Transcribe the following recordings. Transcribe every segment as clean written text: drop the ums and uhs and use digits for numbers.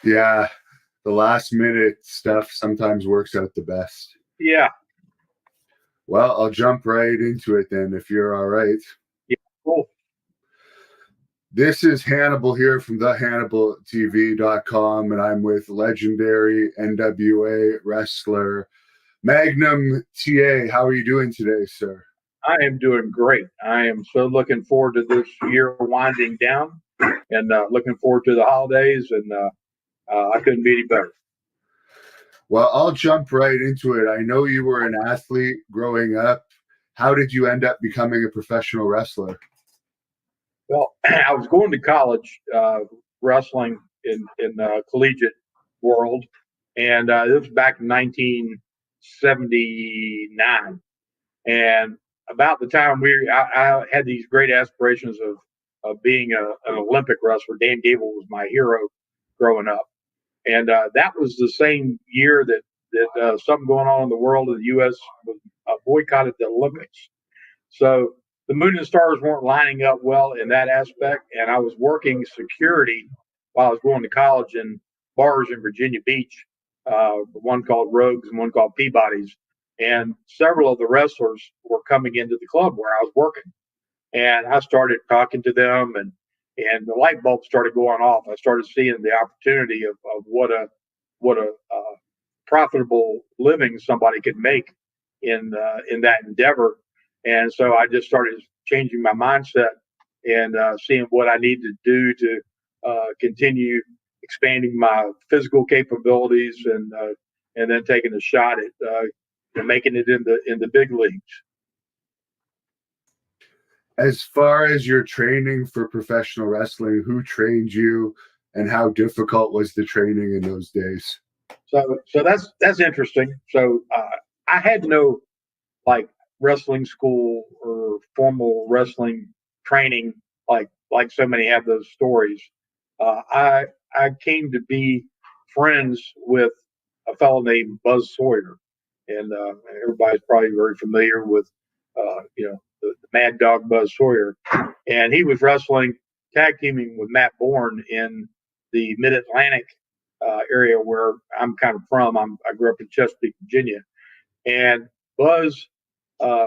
Yeah, the last minute stuff sometimes works out the best. Yeah, Well, I'll jump right into it then if you're all right. yeah, cool. This is Hannibal here from thehannibaltv.com, and I'm with legendary NWA wrestler Magnum TA. How are you doing today, sir? I am doing great. I am so looking forward to this year winding down, and looking forward to the holidays. And I couldn't be any better. Well, I'll jump right into it. I know you were an athlete growing up. How did you end up becoming a professional wrestler? Well, I was going to college, wrestling in the collegiate world, and this was back in 1979. And about the time I had these great aspirations of being an Olympic wrestler. Dan Gable was my hero growing up, and that was the same year that something going on in the world of the U.S. was boycotted the Olympics. So the moon and stars weren't lining up well in that aspect, and I was working security while I was going to college in bars in Virginia Beach, one called Rogues and one called Peabody's, and several of the wrestlers were coming into the club where I was working, and I started talking to them, and the light bulb started going off. I started seeing the opportunity of what a profitable living somebody could make in that endeavor. And so I just started changing my mindset and seeing what I need to do to continue expanding my physical capabilities and then taking a shot at making it in the big leagues. As far as your training for professional wrestling, who trained you and how difficult was the training in those days? So that's interesting. So I had no like wrestling school or formal wrestling training like so many have those stories. I came to be friends with a fellow named Buzz Sawyer, and everybody's probably very familiar with the Mad Dog Buzz Sawyer, and he was wrestling tag teaming with Matt Bourne in the Mid Atlantic area where I'm kind of from. I grew up in Chesapeake, Virginia, and Buzz, uh,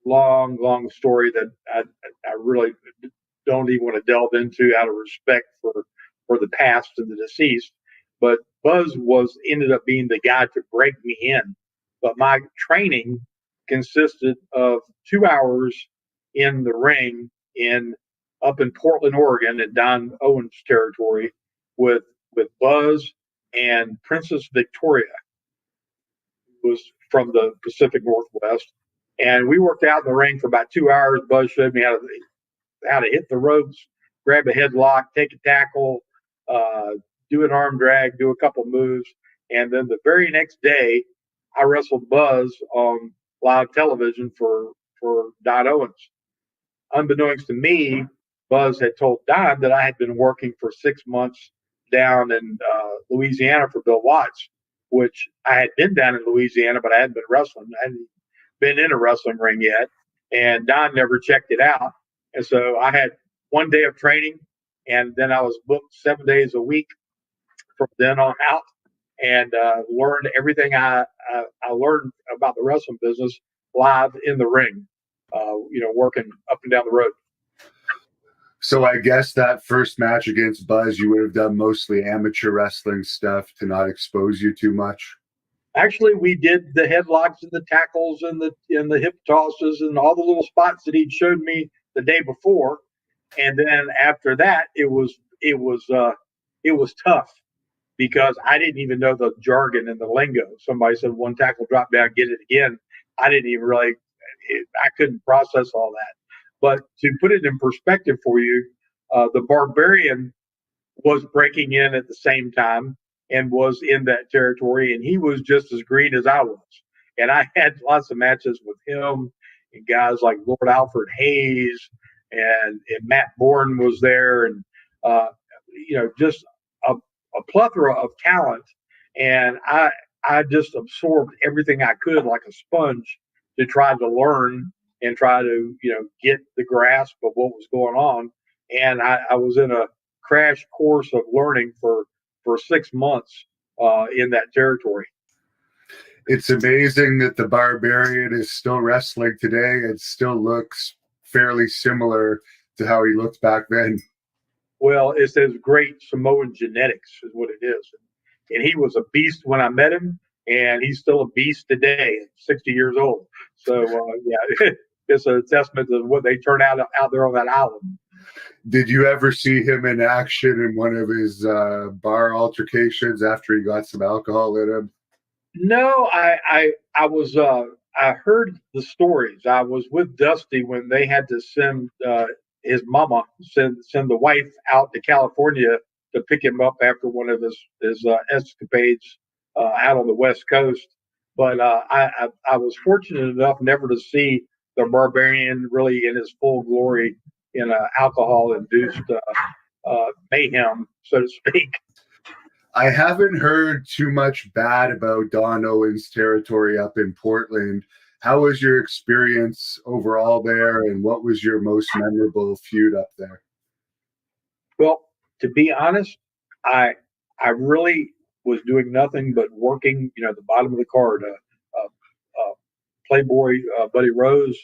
long story that I really don't even want to delve into out of respect for the past and the deceased. But Buzz was ended up being the guy to break me in. But my training consisted of 2 hours in the ring in up in Portland, Oregon, in Don Owens territory with Buzz and Princess Victoria, was from the Pacific Northwest. And we worked out in the ring for about 2 hours. Buzz showed me how to hit the ropes, grab a headlock, take a tackle, uh, do an arm drag, do a couple moves. And then the very next day, I wrestled Buzz on live television for Don Owens. Unbeknownst to me, Buzz had told Don that I had been working for 6 months down in Louisiana for Bill Watts, which I had been down in Louisiana, but I hadn't been wrestling. I hadn't been in a wrestling ring yet. And Don never checked it out. And so I had one day of training, and then I was booked 7 days a week from then on out, and learned everything I learned about the wrestling business live in the ring, working up and down the road. So I guess that first match against Buzz, you would have done mostly amateur wrestling stuff to not expose you too much. Actually, we did the headlocks and the tackles and the hip tosses and all the little spots that he'd showed me the day before. And then after that, it was tough because I didn't even know the jargon and the lingo. Somebody said one tackle, drop down, get it again. I didn't even really, I couldn't process all that. But to put it in perspective for you, the Barbarian was breaking in at the same time and was in that territory, and he was just as green as I was. And I had lots of matches with him and guys like Lord Alfred Hayes and Matt Bourne was there, and just a plethora of talent. And I just absorbed everything I could like a sponge to try to learn and try to get the grasp of what was going on. And I was in a crash course of learning for for 6 months in that territory. It's amazing that the Barbarian is still wrestling today and still looks fairly similar to how he looked back then. Well, it's his great Samoan genetics is what it is. And he was a beast when I met him, and he's still a beast today at 60 years old. So, yeah, it's a testament to what they turn out there on that island. Did you ever see him in action in one of his bar altercations after he got some alcohol in him? No, I heard the stories. I was with Dusty when they had to send his mama send the wife out to California to pick him up after one of his escapades out on the West Coast. But I was fortunate enough never to see the Barbarian really in his full glory in alcohol induced mayhem, so to speak. I haven't heard too much bad about Don Owens' territory up in Portland. How was your experience overall there, and what was your most memorable feud up there? Well, to be honest, I I really was doing nothing but working. The bottom of the card. Playboy Buddy Rose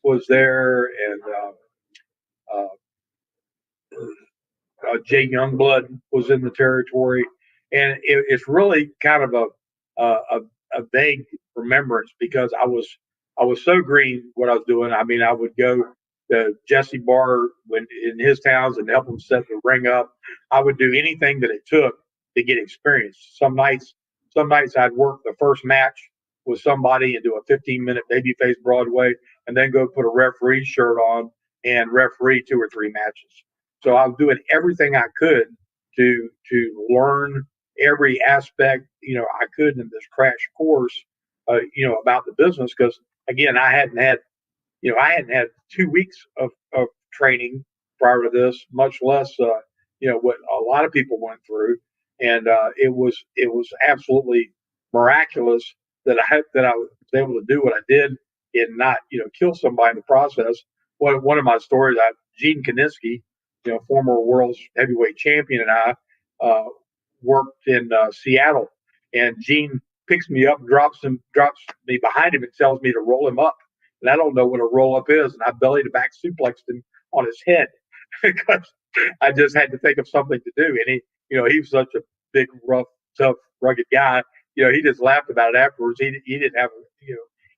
was there, and uh, Jay Youngblood was in the territory, and it's really kind of a vague remembrance because I was so green what I was doing. I mean, I would go to Jesse Bar when in his towns and help him set the ring up. I would do anything that it took to get experience. Some nights I'd work the first match with somebody and do a 15-minute babyface Broadway, and then go put a referee shirt on and referee 2 or 3 matches. So I was doing everything I could to learn every aspect I could in this crash course about the business because again I hadn't had 2 weeks of training prior to this, much less what a lot of people went through, and it was absolutely miraculous that I was able to do what I did and not kill somebody in the process. One of my stories, Gene Kaniski, former world's heavyweight champion, and I worked in Seattle, and Gene picks me up, drops me behind him, and tells me to roll him up. And I don't know what a roll up is, and I belly to back suplexed him on his head because I just had to think of something to do. And he was such a big, rough, tough, rugged guy. He just laughed about it afterwards. He didn't have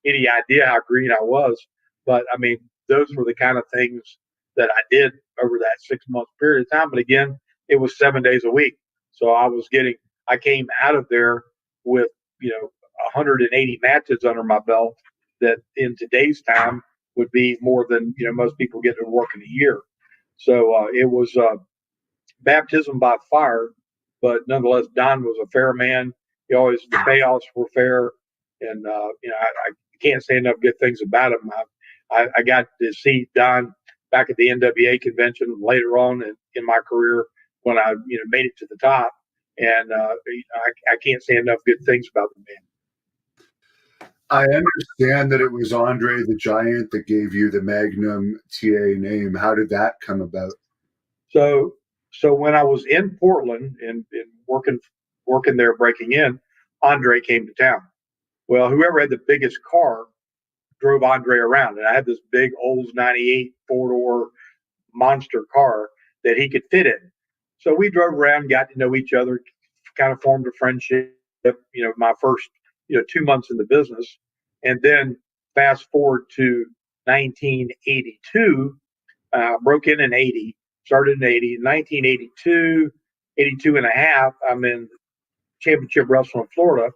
any idea how green I was, but I mean, those were the kind of things that I did over that 6 month period of time. But again, it was 7 days a week, so I came out of there with 180 matches under my belt. That in today's time would be more than most people get to work in a year. So it was baptism by fire, but nonetheless, Don was a fair man. The payoffs were fair, and I can't say enough good things about him. I got to see Don back at the NWA convention later on in my career when I made it to the top, and I can't say enough good things about the man. I understand that it was Andre the Giant that gave you the Magnum TA name. How did that come about? So when I was in Portland and working there, breaking in, Andre came to town. Well, whoever had the biggest car drove Andre around, and I had this big Olds '98 4-door monster car that he could fit in. So we drove around, got to know each other, kind of formed a friendship. My first 2 months in the business, and then fast forward to 1982. Broke in '80, started in '80, 1982, 82 and a half. I'm in championship wrestling in Florida.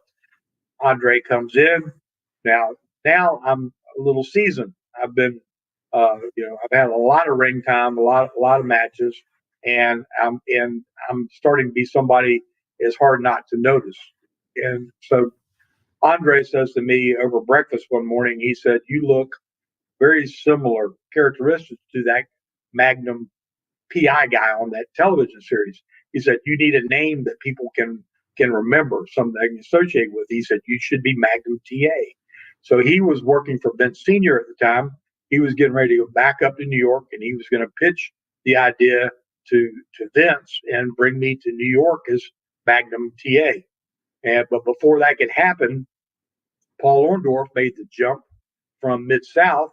Andre comes in. Now I'm a little seasoned. I've had a lot of ring time, a lot of matches, and I'm starting to be somebody it's hard not to notice. And so Andre says to me over breakfast one morning, he said, "You look very similar characteristics to that Magnum PI guy on that television series." He said, "You need a name that people can remember, something they can associate with." He said, "You should be Magnum TA." So he was working for Vince Sr. at the time. He was getting ready to go back up to New York, and he was going to pitch the idea to Vince and bring me to New York as Magnum TA. But before that could happen, Paul Orndorff made the jump from Mid South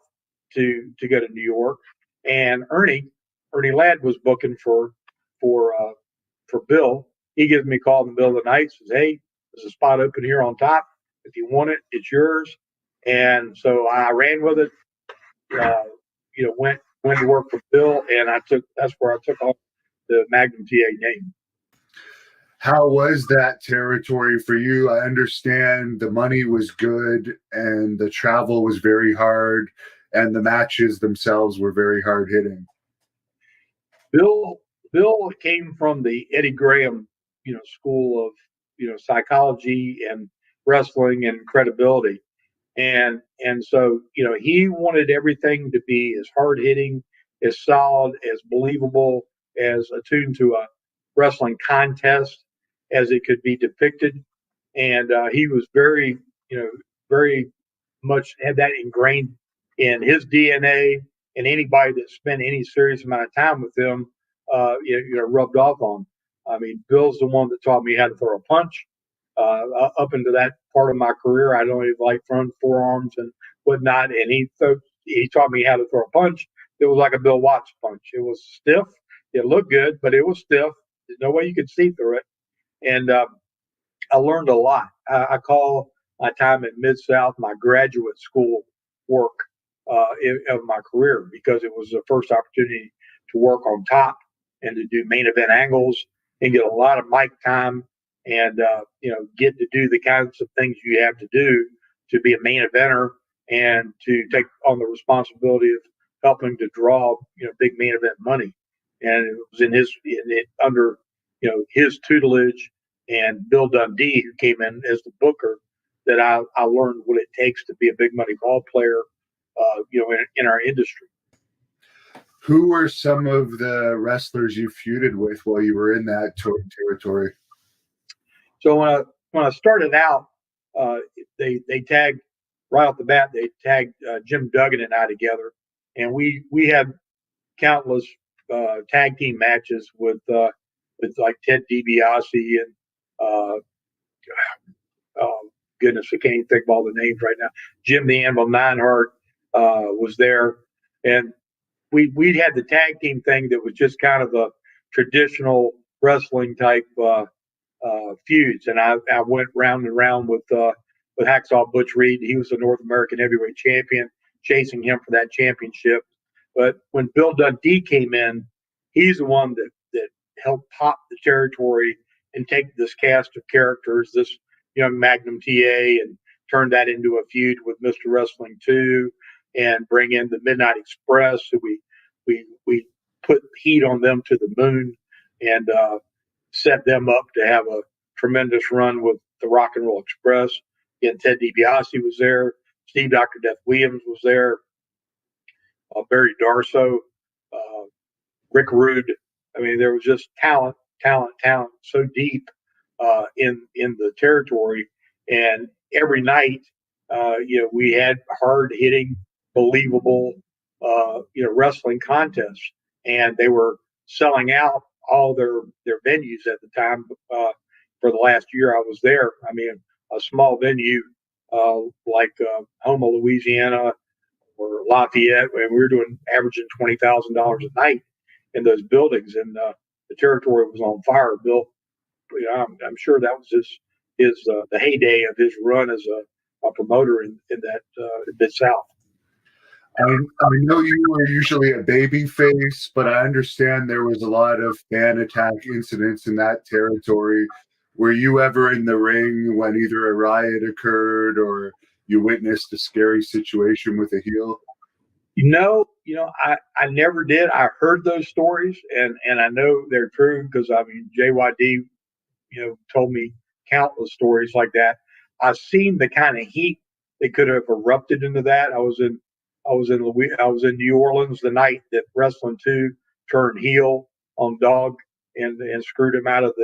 to go to New York, and Ernie Ladd was booking for for Bill. He gives me a call in the middle of the night, says, "Hey, there's a spot open here on top. If you want it, it's yours." And so I ran with it. Uh, went to work for Bill, and that's where I took on the Magnum TA name. How was that territory for you? I understand the money was good and the travel was very hard and the matches themselves were very hard hitting. Bill Bill came from the Eddie Graham, school of psychology and wrestling and credibility, and so he wanted everything to be as hard hitting, as solid, as believable, as attuned to a wrestling contest as it could be depicted, and he was very much had that ingrained in his DNA, and anybody that spent any serious amount of time with him, rubbed off on. I mean, Bill's the one that taught me how to throw a punch. Up into that part of my career, I don't even like throwing forearms and whatnot, and he taught me how to throw a punch. It was like a Bill Watts punch. It was stiff. It looked good, but it was stiff. There's no way you could see through it, and I learned a lot. I call my time at Mid South my graduate school work of my career, because it was the first opportunity to work on top and to do main event angles and get a lot of mic time, and get to do the kinds of things you have to do to be a main eventer and to take on the responsibility of helping to draw big main event money. And it was under his tutelage and Bill Dundee, who came in as the booker, that I learned what it takes to be a big money ball player, in our industry. Who were some of the wrestlers you feuded with while you were in that territory? So when I started out, they tagged right off the bat. They tagged Jim Duggan and I together, and we had countless tag team matches with like Ted DiBiase and uh, goodness, I can't even think of all the names right now. Jim the Anvil Neidhart was there, and we had the tag team thing that was just kind of a traditional wrestling type feuds, and I went round and round with Hacksaw Butch Reed. He was the North American Heavyweight Champion, chasing him for that championship. But when Bill Dundee came in, he's the one that helped pop the territory and take this cast of characters, this young Magnum TA, and turn that into a feud with Mr. Wrestling 2, and bring in the Midnight Express, who we put heat on them to the moon, and set them up to have a tremendous run with the Rock and Roll Express. Again, Ted DiBiase was there. Steve Dr. Death Williams was there. Barry Darso, uh, Rick Rude. I mean, there was just talent, so deep in the territory. And every night, we had hard hitting, believable, wrestling contests, and they were selling out all their venues at the time. For the last year I was there, I mean, a small venue like Houma, Louisiana, or Lafayette, and we were doing averaging $20,000 a night in those buildings, and the territory was on fire. Bill, I'm sure that was his the heyday of his run as a promoter in that Mid South. I know you were usually a baby face, but I understand there was a lot of fan attack incidents in that territory. Were you ever in the ring when either a riot occurred or you witnessed a scary situation with a heel? I never did. I heard those stories, and I know they're true, because I mean JYD, told me countless stories like that. I've seen the kind of heat that could have erupted into that. I was in New Orleans the night that Wrestling 2 turned heel on Dog, and screwed him out of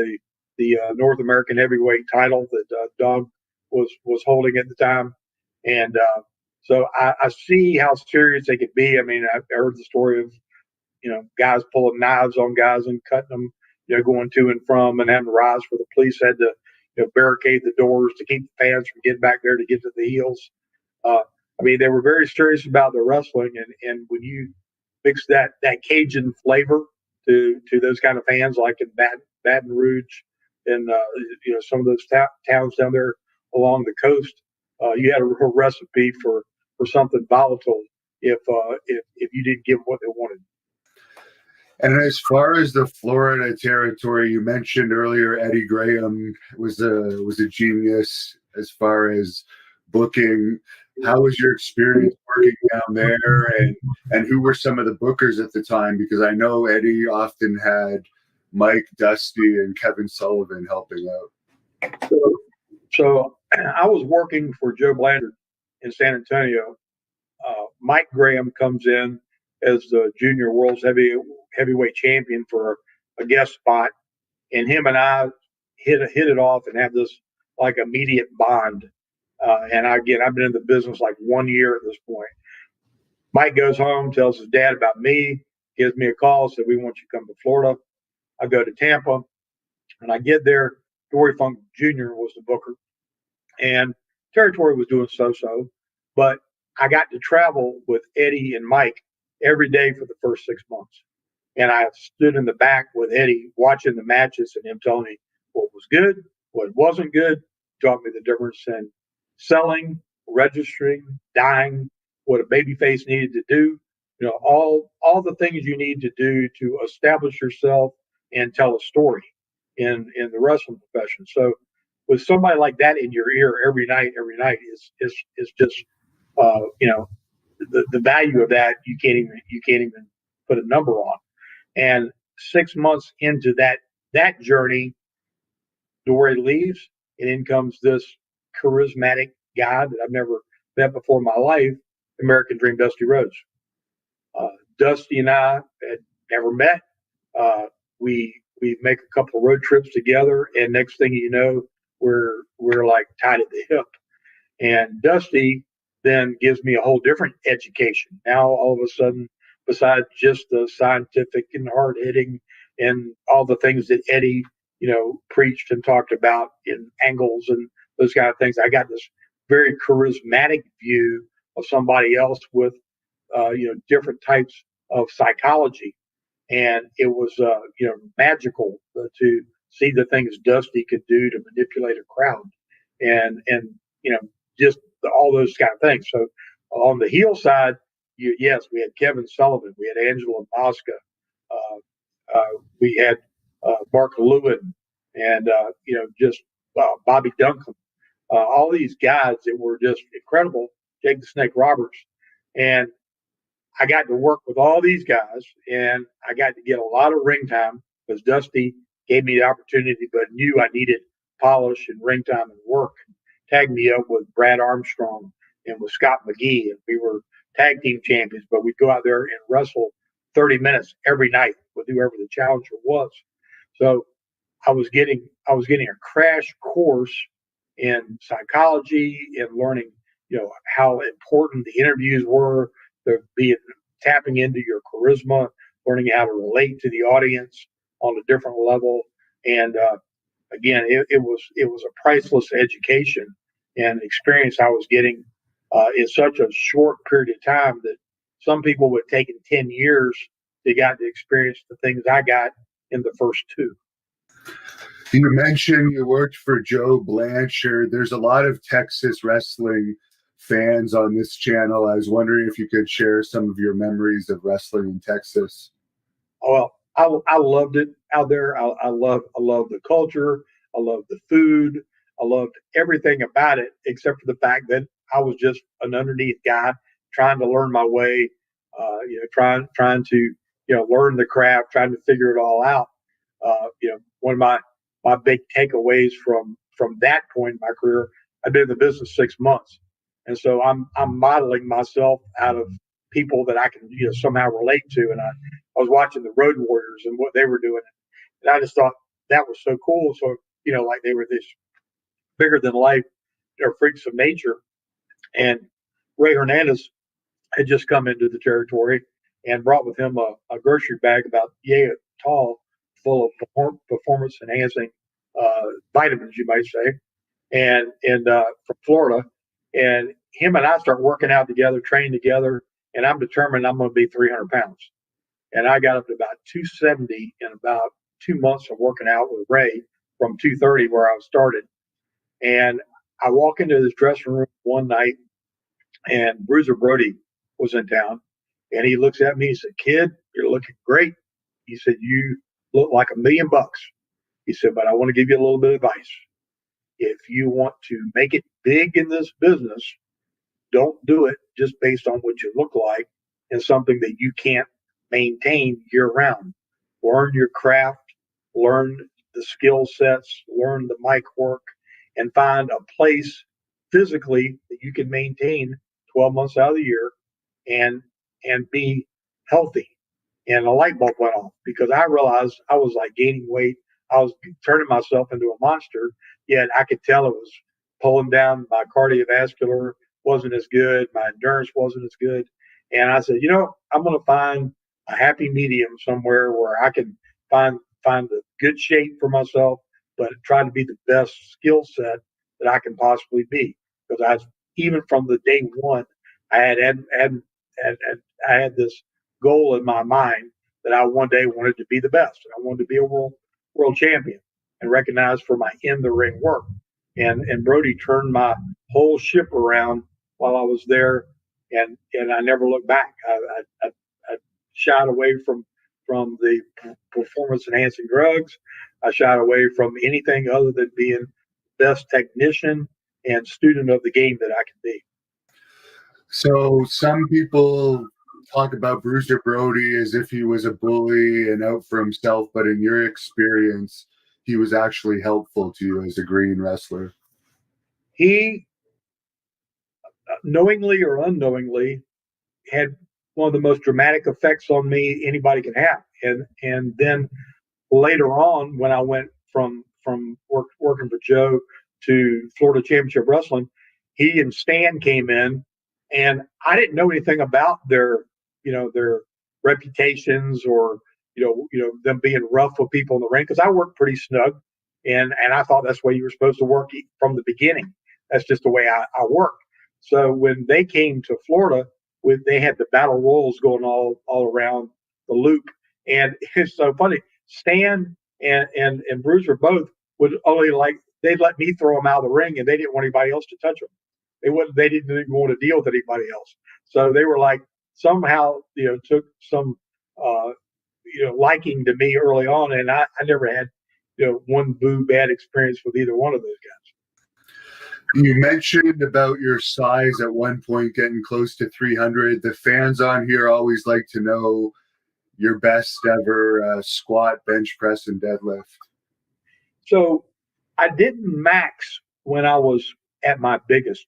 the North American Heavyweight title that Dog was holding at the time, and so I see how serious they could be. I mean, I heard the story of guys pulling knives on guys and cutting them going to and from and having rides where the police had to barricade the doors to keep the fans from getting back there to get to the heels. Uh, I mean, they were very serious about the wrestling, and when you mix that Cajun flavor to those kind of fans, like in Baton Rouge and some of those towns down there along the coast, you had a real recipe for something volatile if you didn't give them what they wanted. And as far as the Florida territory, you mentioned earlier, Eddie Graham was a genius as far as booking. How was your experience working down there, and who were some of the bookers at the time? Because I know Eddie often had Mike, Dusty, and Kevin Sullivan helping out. So I was working for Joe Blandard in San Antonio. Mike Graham comes in as the junior world's heavyweight champion for a guest spot, and him and I hit it off and have this like immediate bond. And again, I've been in the business like 1 year at this point. Mike goes home, tells his dad about me, gives me a call, said, "We want you to come to Florida." I go to Tampa, and I get there. Dory Funk Jr. was the booker, and territory was doing so, but I got to travel with Eddie and Mike every day for the first 6 months. And I stood in the back with Eddie watching the matches and him telling me what was good, what wasn't good, taught me the difference in selling, registering, dying, what a babyface needed to do, all the things you need to do to establish yourself and tell a story in the wrestling profession. So with somebody like that in your ear every night is just the value of that you can't even put a number on. And 6 months into that journey, Dory leaves, and in comes this charismatic guy that I've never met before in my life, American Dream Dusty Rhodes. Dusty and I had never met. We make a couple of road trips together, and next thing you know, we're like tied at the hip. And Dusty then gives me a whole different education. Now all of a sudden, besides just the scientific and hard hitting and all the things that Eddie, preached and talked about in angles and those kind of things, I got this very charismatic view of somebody else with, different types of psychology. And it was, magical to see the things Dusty could do to manipulate a crowd, and just all those kind of things. So on the heel side, yes, we had Kevin Sullivan, we had Angela Mosca, we had Mark Lewin, and just Bobby Duncan, all these guys that were just incredible. Jake the Snake Roberts, and I got to work with all these guys, and I got to get a lot of ring time because Dusty gave me the opportunity, but knew I needed polish and ring time and work. Tagged me up with Brad Armstrong and with Scott McGee, and we were tag team champions. But we'd go out there and wrestle 30 minutes every night with whoever the challenger was. So I was getting a crash course in psychology and learning, how important the interviews were, the being tapping into your charisma, learning how to relate to the audience on a different level. And again, it was a priceless education and experience I was getting in such a short period of time that some people would have taken 10 years to get to experience the things I got in the first two. You mentioned you worked for Joe Blanchard. There's a lot of Texas wrestling fans on this channel. I was wondering if you could share some of your memories of wrestling in Texas. Well, I loved it out there. I love the culture. I love the food. I loved everything about it, except for the fact that I was just an underneath guy trying to learn my way. Trying to learn the craft, trying to figure it all out. One of my big takeaways from that point in my career, I've been in the business 6 months, and so I'm modeling myself out of people that I can somehow relate to. And I was watching the Road Warriors and what they were doing, and I just thought that was so cool. So like they were this bigger than life, freaks of nature. And Ray Hernandez had just come into the territory and brought with him a grocery bag about yay tall full of performance enhancing vitamins, you might say, and from Florida. And him and I start working out together, training together, and I'm determined I'm going to be 300 pounds. And I got up to about 270 in about 2 months of working out with Ray from 230 where I started. And I walk into this dressing room one night, and Bruiser Brody was in town, and he looks at me and said, "Kid, you're looking great." He said, "You look like $1,000,000." He said, "But I want to give you a little bit of advice. If you want to make it big in this business, don't do it just based on what you look like and something that you can't maintain year round. Learn your craft, learn the skill sets, learn the mic work, and find a place physically that you can maintain 12 months out of the year and be healthy." And a light bulb went off because I realized I was like gaining weight. I was turning myself into a monster, yet I could tell it was pulling down my cardiovascular wasn't as good. My endurance wasn't as good. And I said, I'm going to find a happy medium somewhere where I can find a good shape for myself, but try to be the best skill set that I can possibly be. Because even from the day one, I had this goal in my mind that I one day wanted to be the best. I wanted to be a world champion and recognized for my in the ring work. And Brody turned my whole ship around while I was there, and I never looked back. I shied away from the performance enhancing drugs. I shied away from anything other than being best technician and student of the game that I can be. So some people talk about Bruiser Brody as if he was a bully and out for himself, but in your experience, he was actually helpful to you as a green wrestler. He, knowingly or unknowingly, had one of the most dramatic effects on me anybody can have. And then later on, when I went from working for Joe to Florida Championship Wrestling, he and Stan came in, and I didn't know anything about their reputations or them being rough with people in the ring because I worked pretty snug, and I thought that's the way you were supposed to work from the beginning. That's just the way I work. So when they came to Florida, they had the battle royals going all around the loop, and it's so funny. Stan and Bruiser both would only they'd let me throw them out of the ring, and they didn't want anybody else to touch them. They didn't even want to deal with anybody else. So they were like somehow took some liking to me early on, and I never had one bad experience with either one of those guys. You mentioned about your size at one point getting close to 300. The fans on here always like to know your best ever squat, bench press, and deadlift. So I didn't max when I was at my biggest.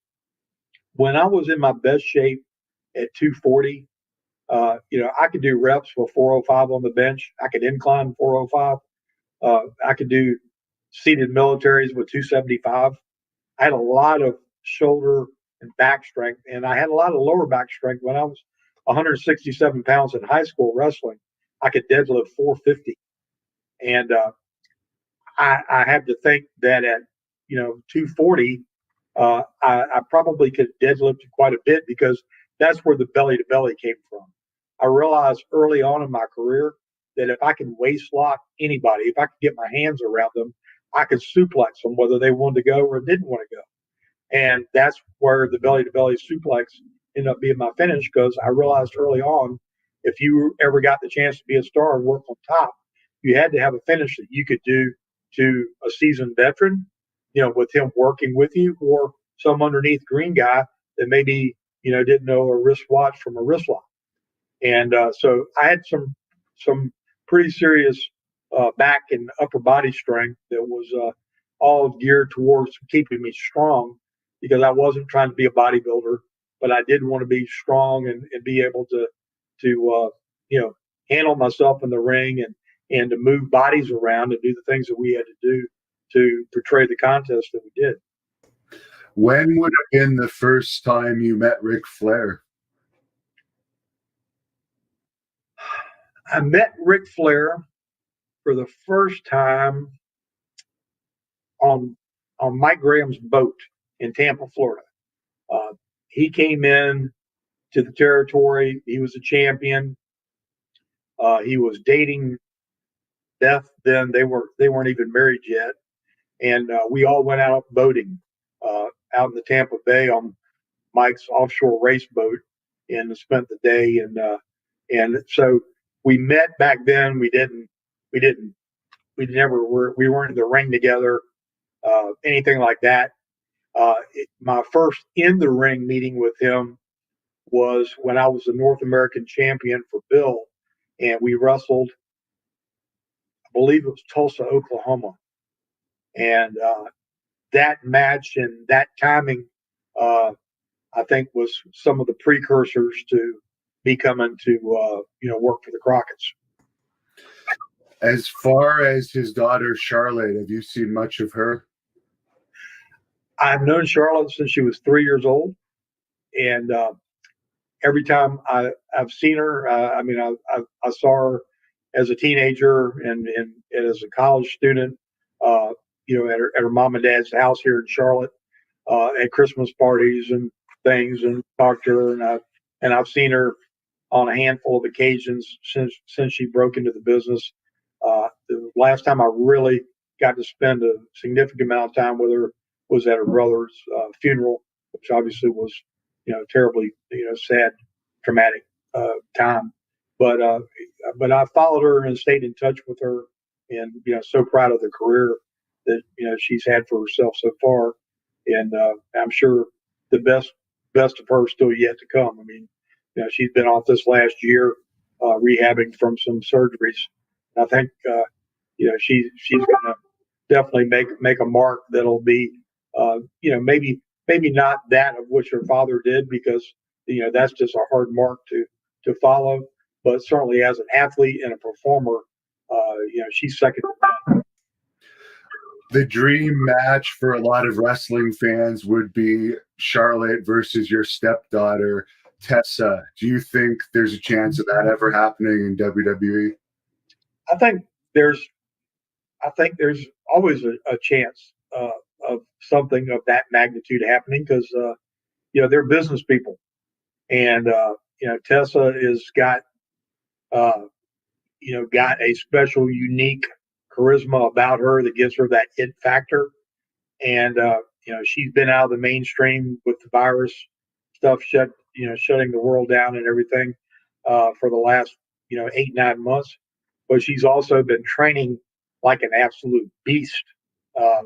When I was in my best shape at 240, I could do reps with 405 on the bench. I could incline 405. I could do seated militaries with 275. I had a lot of shoulder and back strength, and I had a lot of lower back strength when I was 167 pounds in high school wrestling. I could deadlift 450, and I have to think that at 240, I probably could deadlift quite a bit because that's where the belly to belly came from. I realized early on in my career that if I can waist lock anybody, if I could get my hands around them, I could suplex them whether they wanted to go or didn't want to go. And that's where the belly to belly suplex ended up being my finish because I realized early on if you ever got the chance to be a star and work on top, you had to have a finish that you could do to a seasoned veteran, with him working with you, or some underneath green guy that maybe, didn't know a wristwatch from a wrist lock. And so I had some pretty serious back and upper body strength that was all geared towards keeping me strong because I wasn't trying to be a bodybuilder, but I did want to be strong and be able to handle myself in the ring and to move bodies around and do the things that we had to do to portray the contest that we did. When would have been the first time you met Ric Flair? I met Ric Flair for the first time on Mike Graham's boat in Tampa, Florida. Uh, he came in to the territory. He was a champion. He was dating Beth then. They weren't even married yet, and we all went out boating out in the Tampa Bay on Mike's offshore race boat, and spent the day. And so we met back then. We weren't in the ring together, anything like that. My first in the ring meeting with him was when I was the North American champion for Bill, and we wrestled. I believe it was Tulsa, Oklahoma, and that match and that timing, uh, I think, was some of the precursors to me coming to work for the Crockett's. As far as his daughter Charlotte, have you seen much of her? I've known Charlotte since she was 3 years old, and every time I've seen her, I saw her as a teenager and as a college student, uh, at her mom and dad's house here in Charlotte, at Christmas parties and things, and talked to her, and I've seen her on a handful of occasions since she broke into the business. The last time I really got to spend a significant amount of time with her was at her brother's funeral, which obviously was, terribly, sad, traumatic time. But I followed her and stayed in touch with her, and so proud of the career that she's had for herself so far, and I'm sure the best of her is still yet to come. I mean, she's been off this last year, rehabbing from some surgeries. I think she's going to definitely make a mark that'll be maybe not that of which her father did, because that's just a hard mark to follow, but certainly as an athlete and a performer, she's second to none. The dream match for a lot of wrestling fans would be Charlotte versus your stepdaughter, Tessa. Do you think there's a chance of that ever happening in WWE? I think there's I think there's always a chance of something of that magnitude happening, because they're business people, and Tessa is uh, got a special, unique charisma about her that gives her that it factor. And she's been out of the mainstream with the virus stuff, shutting the world down and everything, for the last 8 9 months. But she's also been training like an absolute beast, uh,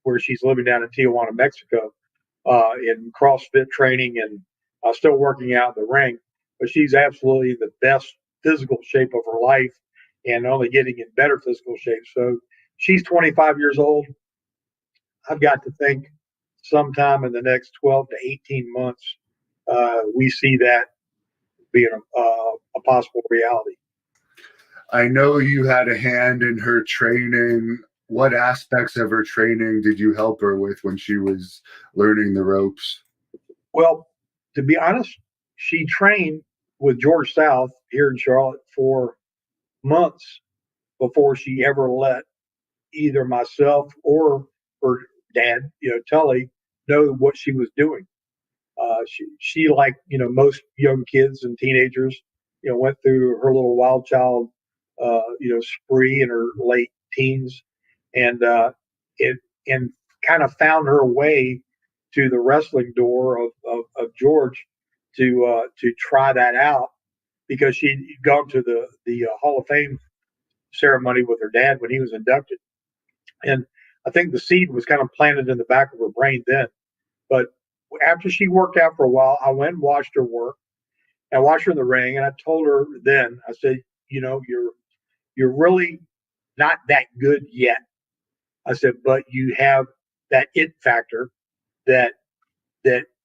where she's living down in Tijuana, Mexico, in CrossFit training, and still working out in the ring. But she's absolutely the best physical shape of her life, and only getting in better physical shape. So she's 25 years old. I've got to think sometime in the next 12 to 18 months, we see that being a possible reality. I know you had a hand in her training. What aspects of her training did you help her with when she was learning the ropes? Well, to be honest, she trained with George South here in Charlotte for months before she ever let either myself or her dad, Tully, know what she was doing. She, like most young kids and teenagers, went through her little wild child, spree in her late teens, and it and kind of found her way to the wrestling door of George to try that out, because she'd gone to the Hall of Fame ceremony with her dad when he was inducted, and I think the seed was kind of planted in the back of her brain then. But after she worked out for a while, I went and watched her work, and watched her in the ring, and I told her then, I said, you're really not that good yet. I said, but you have that it factor that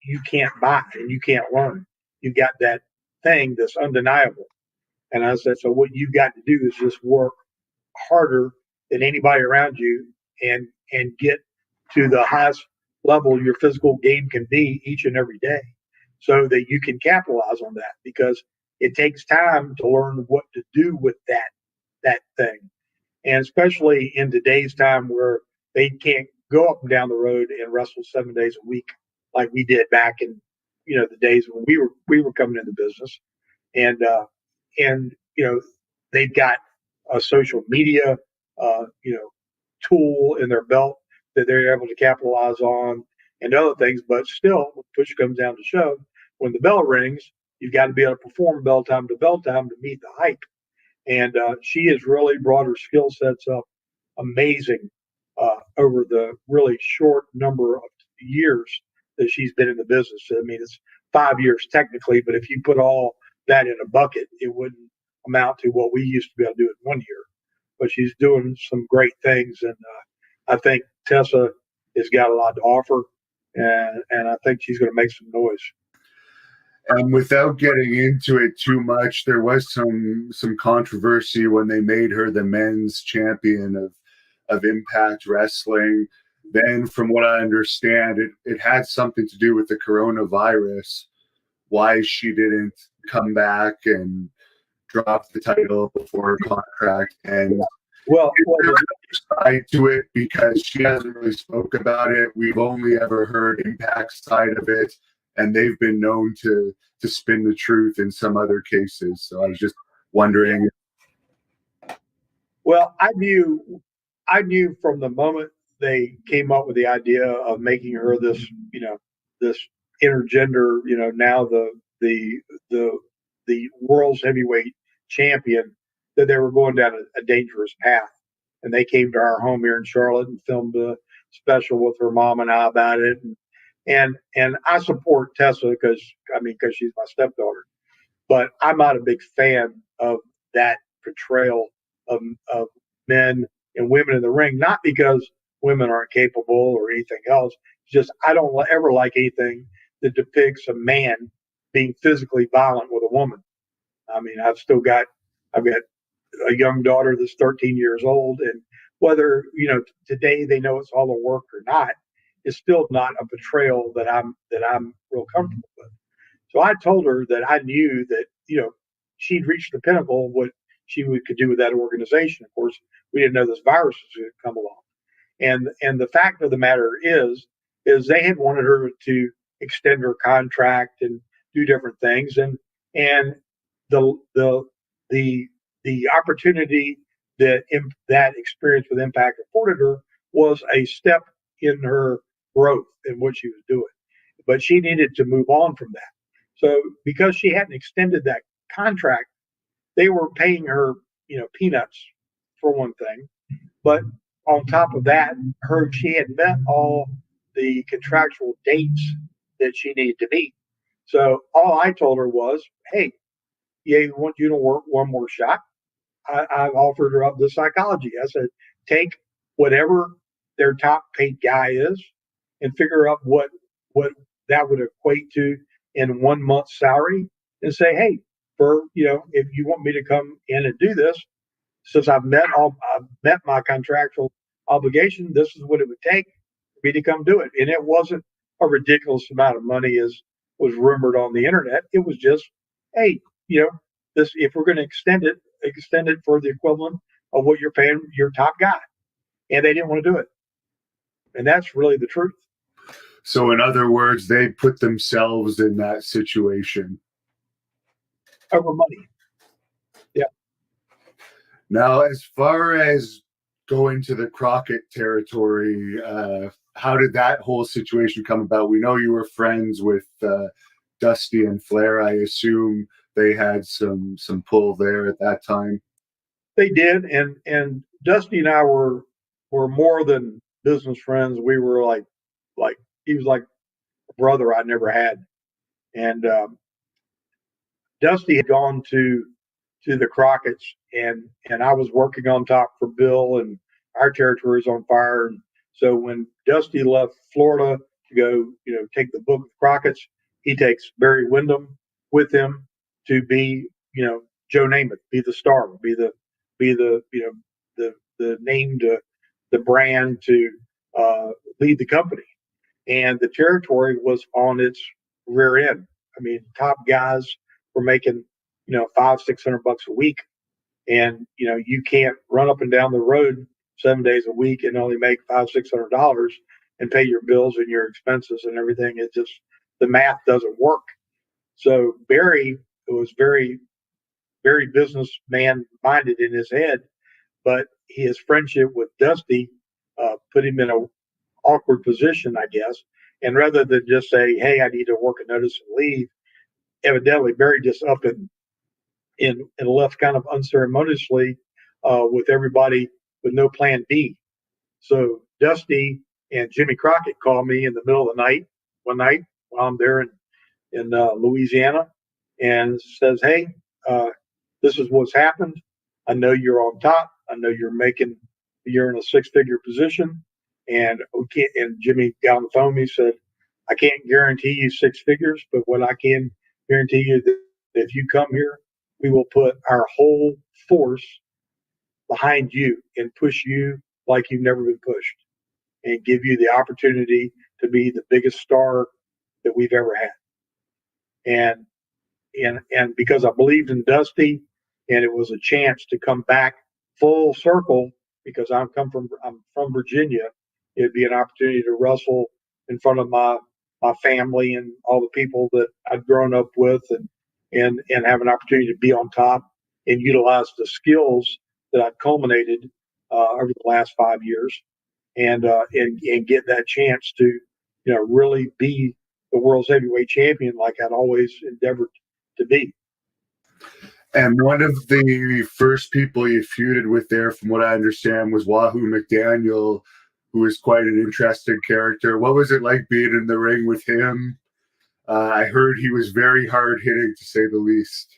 you can't buy and you can't learn. You got that thing that's undeniable. And I said, so what you got to do is just work harder than anybody around you, and get to the highest level your physical game can be each and every day, so that you can capitalize on that, because it takes time to learn what to do with that thing. And especially in today's time where they can't go up and down the road and wrestle 7 days a week like we did back in the days when we were coming into business. And they've got a social media tool in their belt that they're able to capitalize on and other things. But still, when push comes down to shove, when the bell rings, you've got to be able to perform bell time to meet the hype. And she has really brought her skill sets up amazing over the really short number of years that she's been in the business. I mean, it's 5 years technically, but if you put all that in a bucket, it wouldn't amount to what we used to be able to do in 1 year. But she's doing some great things, and I think Tessa has got a lot to offer, and I think she's going to make some noise. Without getting into it too much, there was some controversy when they made her the men's champion of Impact Wrestling. Then, from what I understand, it had something to do with the coronavirus, why she didn't come back and drop the title before her contract. And well, side to it, because she hasn't really spoke about it. We've only ever heard Impact's side of it, and they've been known to spin the truth in some other cases. So I was just wondering. Well, I knew from the moment they came up with the idea of making her this intergender, now the the world's heavyweight champion, that they were going down a dangerous path. And they came to our home here in Charlotte and filmed a special with her mom and I about it. And I support Tessa because she's my stepdaughter, but I'm not a big fan of that portrayal of men and women in the ring. Not because women aren't capable or anything else. It's just I don't ever like anything that depicts a man being physically violent with a woman. I mean, I've got a young daughter that's 13 years old, and whether today they know it's all a work or not, is still not a portrayal that I'm real comfortable with. So I told her that I knew that she'd reached the pinnacle of what could do with that organization. Of course, we didn't know this virus was going to come along. And the fact of the matter is they had wanted her to extend her contract and do different things, and the the the the opportunity that experience with Impact afforded her was a step in her growth in what she was doing. But she needed to move on from that. So because she hadn't extended that contract, they were paying her, peanuts for one thing. But on top of that, she had met all the contractual dates that she needed to meet. So all I told her was, "Hey, yeah, we want you to work one more shot." I offered her up the psychology. I said, "Take whatever their top paid guy is, and figure out what that would equate to in 1 month's salary, and say, hey, if you want me to come in and do this, since I've met my contractual obligation, this is what it would take for me to come do it." And it wasn't a ridiculous amount of money as was rumored on the internet. It was just, hey, this if we're going to extend it for the equivalent of what you're paying your top guy. And they didn't want to do it. And that's really the truth. So, in other words, they put themselves in that situation over money. Yeah. Now, as far as going to the Crockett territory, how did that whole situation come about? We know you were friends with Dusty and Flair. I assume they had some pull there at that time. They did, and Dusty and I were more than business friends. We were like he was like a brother I never had, and Dusty had gone to the Crockett's, and I was working on top for Bill, and our territory was on fire. And so when Dusty left Florida to go, take the book of Crockett's, he takes Barry Windham with him to be, Joe Namath, be the star, be the the name to the brand to lead the company. And the territory was on its rear end. I mean, top guys were making, $500-600 a week. and you can't run up and down the road 7 days a week and only make $500-600 and pay your bills and your expenses and everything. It just, the math doesn't work. So Barry was very businessman minded in his head, but his friendship with Dusty put him in a awkward position, I guess. And rather than just say, "Hey, I need to work a notice and leave," evidently Barry just up and left kind of unceremoniously with everybody with no plan B. So Dusty and Jimmy Crockett called me in the middle of the night one night while I'm there in Louisiana, and says, "Hey, uh, this is what's happened. I know you're on top. I know you're in a six-figure position, and we can't." And Jimmy got on the phone. He said, "I can't guarantee you six figures, but what I can guarantee you that if you come here, we will put our whole force behind you and push you like you've never been pushed, and give you the opportunity to be the biggest star that we've ever had." And and because I believed in Dusty, and it was a chance to come back full circle because I'm from Virginia. It'd be an opportunity to wrestle in front of my family and all the people that I'd grown up with, and have an opportunity to be on top and utilize the skills that I've culminated over the last 5 years, and get that chance to really be the world's heavyweight champion like I'd always endeavored to be. And one of the first people you feuded with there, from what I understand, was Wahoo McDaniel, who is quite an interesting character. What was it like being in the ring with him? I heard he was very hard hitting, to say the least.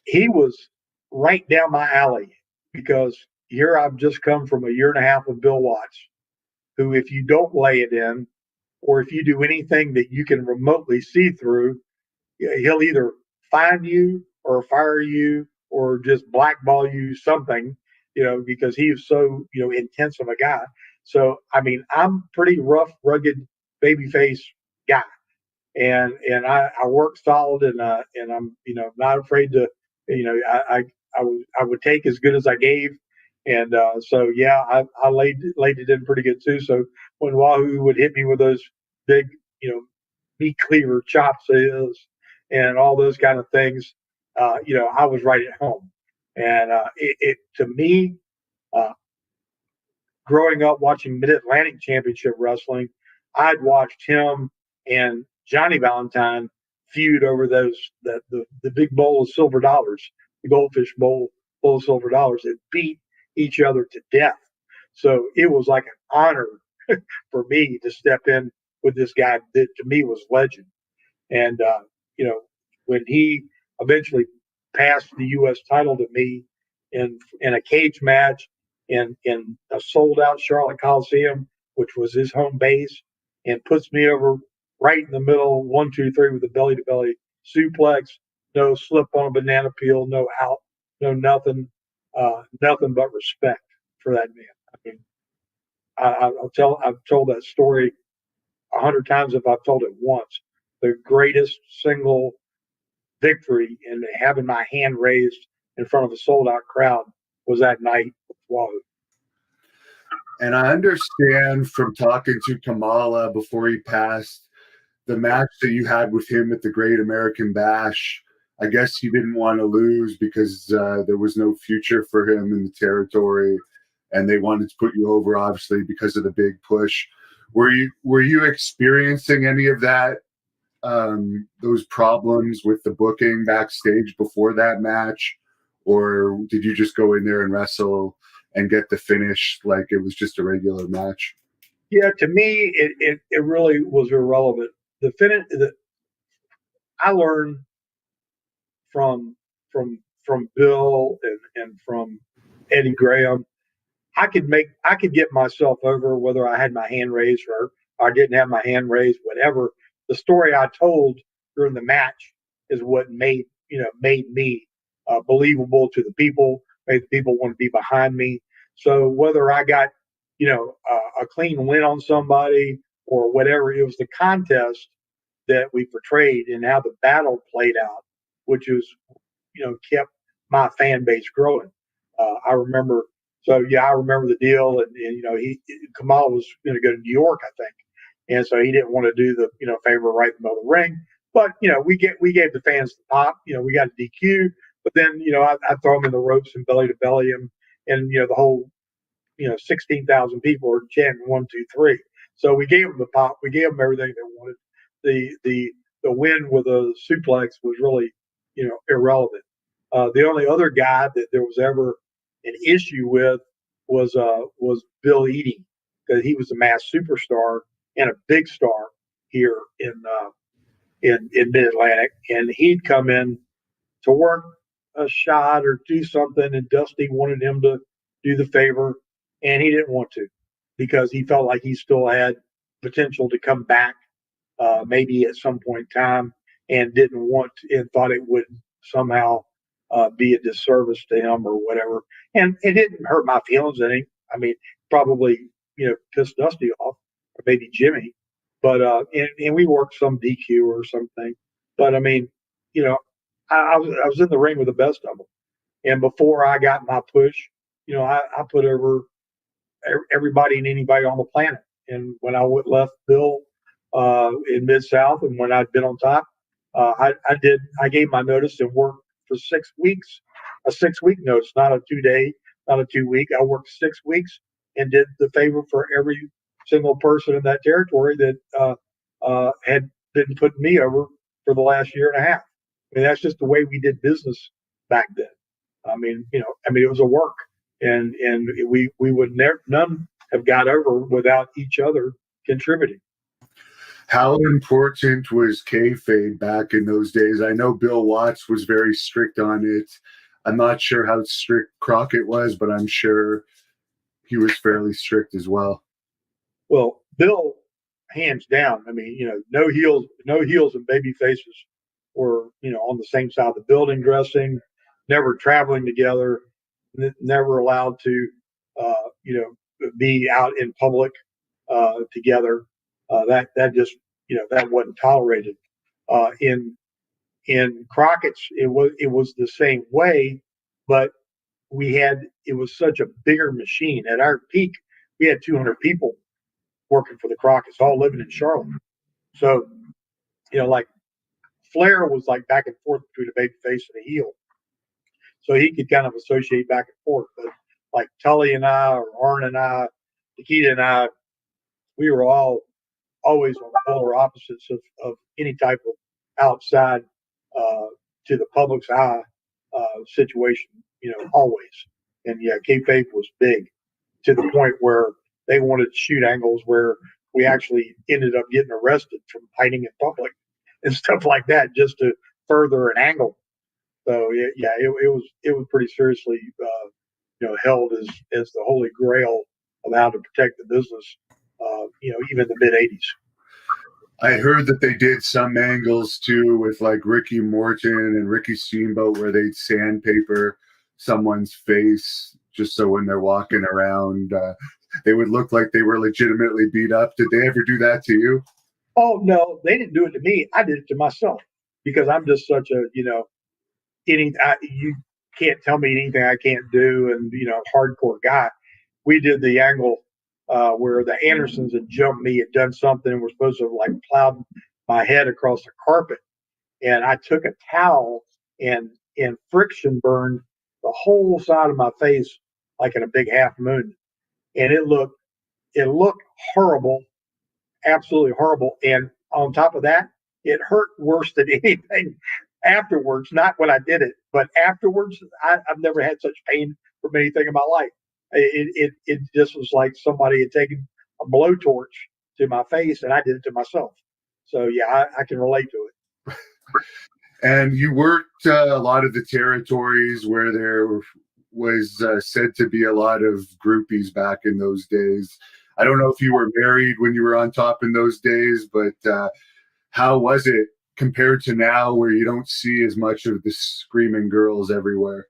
He was right down my alley because here I've just come from a year and a half with Bill Watts, who, if you don't lay it in, or if you do anything that you can remotely see through, he'll either find you or fire you or just blackball you something, because he is so intense of a guy. So I mean, I'm pretty rough, rugged, babyface guy, and I work solid, and I'm not afraid to I would take as good as I gave, and so yeah, I laid it in pretty good too. So when Wahoo would hit me with those big meat cleaver chops is and all those kind of things, I was right at home, and it to me. Uh, Growing up watching Mid Atlantic Championship Wrestling, I'd watched him and Johnny Valentine feud over the big bowl of silver dollars, the goldfish bowl of silver dollars, that beat each other to death. So it was like an honor for me to step in with this guy that to me was legend. And you know, when he eventually passed the U.S. title to me in a cage match in a sold out Charlotte Coliseum, which was his home base, and puts me over right in the middle, 1, 2, 3, with a belly to belly suplex, no slip on a banana peel, no out, no nothing, nothing but respect for that man. I mean, I've told that story 100 times if I've told it once. The greatest single victory in having my hand raised in front of a sold out crowd was that night with Wahoo. And I understand from talking to Kamala before he passed, the match that you had with him at the Great American Bash, I guess he didn't want to lose because there was no future for him in the territory, and they wanted to put you over, obviously, because of the big push. Were you experiencing any of that, those problems with the booking backstage before that match, or did you just go in there and wrestle and get the finish like it was just a regular match? Yeah, to me, it really was irrelevant. I learned from from Bill and from Eddie Graham. I could get myself over whether I had my hand raised or I didn't have my hand raised, whatever. The story I told during the match is what made me believable to the people, made the people want to be behind me. So whether I got a clean win on somebody or whatever, it was the contest that we portrayed and how the battle played out, which was kept my fan base growing. I remember. So yeah, I remember the deal, and Kamal was going to go to New York, I think, and so he didn't want to do the favor right in the middle of the ring. But we gave the fans the pop. We got a DQ, but then I throw them in the ropes and belly to belly them, and the whole 16,000 people are chanting 1, 2, 3. So we gave them the pop. We gave them everything they wanted. The win with a suplex was really irrelevant. The only other guy that there was ever an issue with was Bill Eadie, because he was a mass superstar and a big star here in Mid Atlantic, and he'd come in to work a shot or do something, and Dusty wanted him to do the favor, and he didn't want to because he felt like he still had potential to come back, maybe at some point in time, and didn't want and thought it would somehow be a disservice to him or whatever. And it didn't hurt my feelings any. I mean, probably pissed Dusty off, or maybe Jimmy, but and we worked some DQ or something. But I mean, you know, I was in the ring with the best of them. And before I got my push, I put over everybody and anybody on the planet. And when I left Bill in Mid South, and when I'd been on top, I gave my notice and worked for 6 weeks, a 6 week notice, not a 2 day, not a 2 week. I worked 6 weeks and did the favor for every single person in that territory that had been putting me over for the last year and a half. I mean, that's just the way we did business back then. It was a work, and we would never none have got over without each other contributing. How important was kayfabe back in those days? I know Bill Watts was very strict on it. I'm not sure how strict Crockett was, but I'm sure he was fairly strict as well. Well, Bill, hands down. I mean, no heels and baby faces were on the same side of the building dressing, never traveling together, never allowed to be out in public together. That just that wasn't tolerated. In Crockett's, it was the same way, but it was such a bigger machine. At our peak, we had 200 people working for the Crockett's, all living in Charlotte. So like Flair was like back and forth between a baby face and a heel, so he could kind of associate back and forth. But like Tully and I, or Arn and I, Nikita and I, we were all always on the polar opposites of any type of outside uh, to the public's eye situation, always. And yeah, kayfabe was big to the point where they wanted to shoot angles where we actually ended up getting arrested from hiding in public and stuff like that, just to further an angle. So it was pretty seriously held as the holy grail of how to protect the business. Even the mid '80s. I heard that they did some angles too with like Ricky Morton and Ricky Steamboat where they'd sandpaper someone's face just so when they're walking around, they would look like they were legitimately beat up. Did they ever do that to you? Oh no, they didn't do it to me. I did it to myself because I'm just such a you can't tell me anything I can't do, and hardcore guy. We did the angle where the Andersons had jumped me, had done something, and were supposed to have like plowed my head across the carpet, and I took a towel and friction burned the whole side of my face like in a big half moon, and it looked horrible, absolutely horrible. And on top of that, it hurt worse than anything afterwards. Not when I did it, but afterwards, I've never had such pain from anything in my life. It just was like somebody had taken a blowtorch to my face, and I did it to myself. So yeah, I can relate to it. And you worked a lot of the territories where there was said to be a lot of groupies back in those days. I don't know if you were married when you were on top in those days, but how was it compared to now where you don't see as much of the screaming girls everywhere?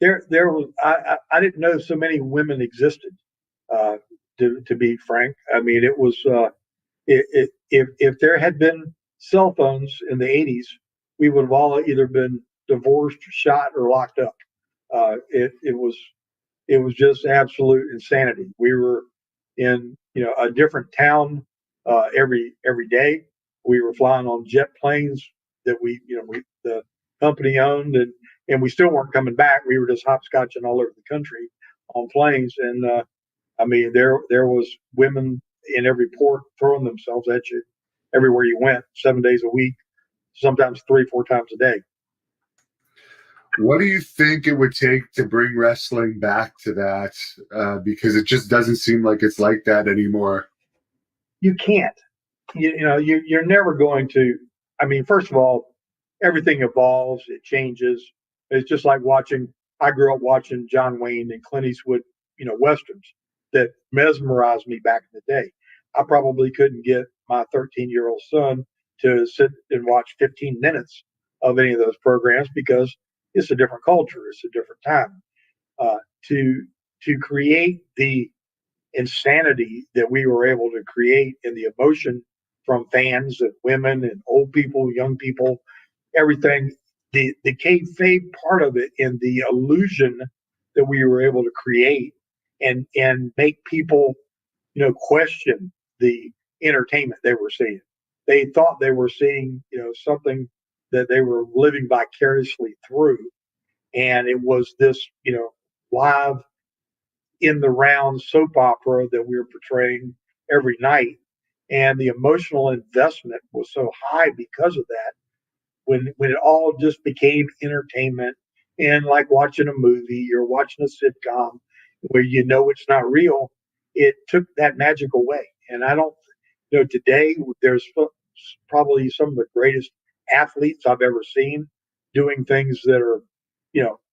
There was I didn't know so many women existed. Uh, to be frank, I mean it was if there had been cell phones in the '80s, we would have all either been divorced, shot, or locked up. It was just absolute insanity. We were in a different town every day. We were flying on jet planes that we the company owned, and we still weren't coming back. We were just hopscotching all over the country on planes, and I mean there was women in every port throwing themselves at you everywhere you went, 7 days a week, sometimes 3 4 times a day. What do you think it would take to bring wrestling back to that? Because it just doesn't seem like it's like that anymore. You can't. You're never going to. I mean, first of all, everything evolves, it changes. It's just like watching. I grew up watching John Wayne and Clint Eastwood, westerns that mesmerized me back in the day. I probably couldn't get my 13-year-old son to sit and watch 15 minutes of any of those programs because it's a different culture, it's a different time. Uh, to to create the insanity that we were able to create and the emotion from fans and women and old people, young people, everything, the kayfabe part of it and the illusion that we were able to create and make people, question the entertainment they were seeing. They thought they were seeing, something that they were living vicariously through, and it was this, live in the round soap opera that we were portraying every night. And the emotional investment was so high because of that. When it all just became entertainment and like watching a movie or watching a sitcom where it's not real, it took that magic away. And I don't, today there's probably some of the greatest athletes I've ever seen doing things that are,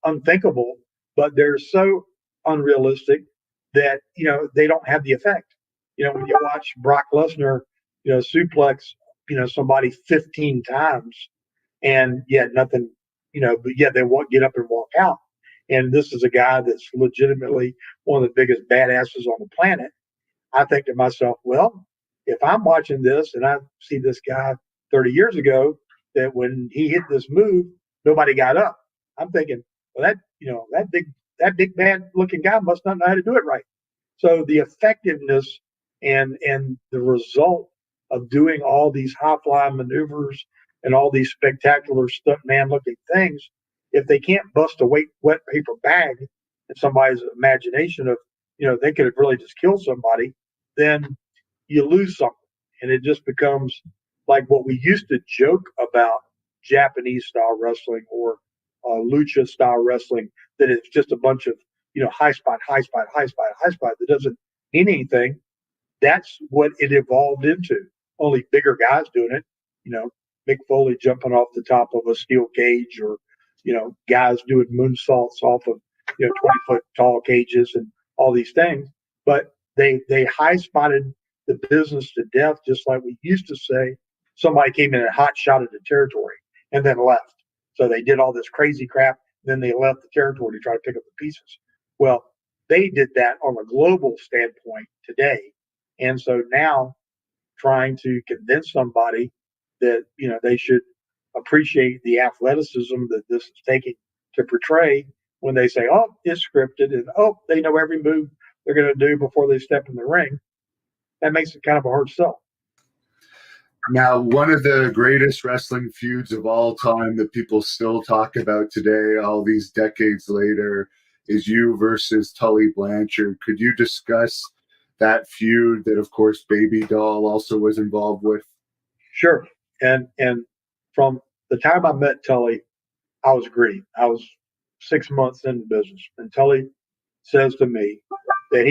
unthinkable, but they're so unrealistic that, they don't have the effect. When you watch Brock Lesnar, suplex, somebody 15 times and yet nothing, but yet they won't get up and walk out. And this is a guy that's legitimately one of the biggest badasses on the planet. I think to myself, well, if I'm watching this and I see this guy 30 years ago that when he hit this move, nobody got up. I'm thinking, well, that big bad looking guy must not know how to do it right. So the effectiveness and the result of doing all these high flying maneuvers and all these spectacular stuntman looking things, if they can't bust a wet paper bag in somebody's imagination of, they could have really just killed somebody, then you lose something. And it just becomes like what we used to joke about Japanese style wrestling or lucha style wrestling, that it's just a bunch of, high spot, high spot, high spot, high spot that doesn't mean anything. That's what it evolved into. Only bigger guys doing it, you know, Mick Foley jumping off the top of a steel cage, or guys doing moonsaults off of 20-foot tall cages and all these things. But they high spotted the business to death, just like we used to say. Somebody came in and hot shotted the territory and then left. So they did all this crazy crap, then they left the territory to try to pick up the pieces. Well, they did that on a global standpoint today. And so now trying to convince somebody that they should appreciate the athleticism that this is taking to portray, when they say, oh, it's scripted, and oh, they know every move they're going to do before they step in the ring, that makes it kind of a hard sell. Now, one of the greatest wrestling feuds of all time that people still talk about today, all these decades later, is you versus Tully Blanchard. Could you discuss that feud that, of course, Baby Doll also was involved with? Sure. And from the time I met Tully, I was green. I was 6 months in the business, and Tully says to me that